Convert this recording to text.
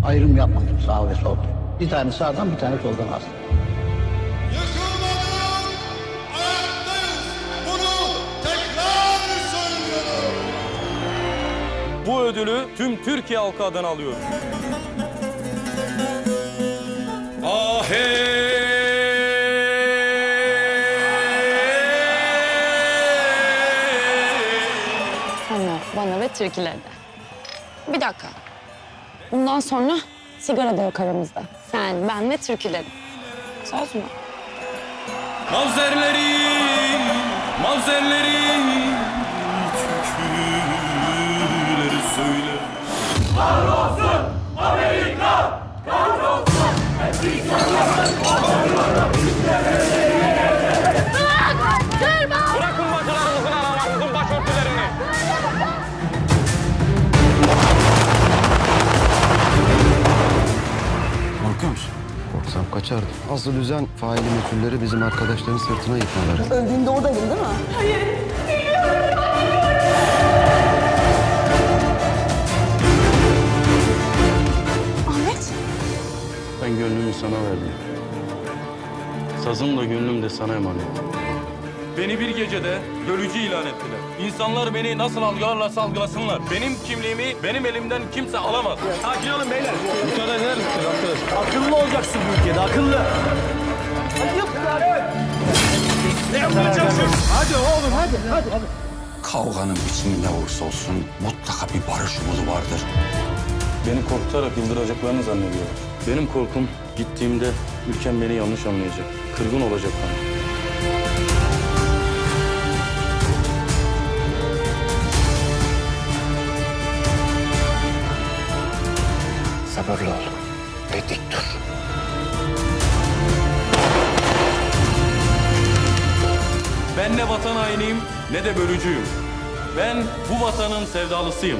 Ayrım yapmadım sağ ve sol. Bir tane sağdan bir tane soldan aldım. Yıkılmadan ayaktayız. Bunu tekrar söylüyorum. Bu ödülü tüm Türkiye halkı adına alıyorum. Sana, bana ve Türkilere de. Bir dakika. Bundan sonra sigara da yok aramızda. Sen, ben ve Türkülerim. Söz mü? Mavzerleri, mavzerleri, türküleri söyle. Bırakın bacılarınızın aramasının başörtülerini. Korkuyor musun? Korksam kaçardım. Asıl üzen faili meçhulleri bizim arkadaşların sırtına yıkmaları. Öldüğünde oradaydın değil mi? Ahmet. Ben gönlümü sana verdim. Sazım da gönlüm de sana emanet. Beni bir gecede bölücü ilan ettiler. İnsanlar beni nasıl algılarlarsa algılasınlar. Benim kimliğimi benim elimden kimse alamaz. Sakin olun beyler. Müsaade eder misiniz arkadaş? Akıllı olacaksın bu ülkede, akıllı. Hadi yap. Ne yapacaksın? Hadi oğlum, hadi. Kavganın biçimi ne olursa olsun mutlaka bir barış umudu vardır. Beni korkutarak yıldıracaklarını zannediyorlar. Benim korkum gittiğimde ülkem beni yanlış anlayacak. Kırgın olacak bana. Sabırlı ol ve dik dur. Ben ne vatan hainiyim ne de bölücüyüm. Ben bu vatanın sevdalısıyım.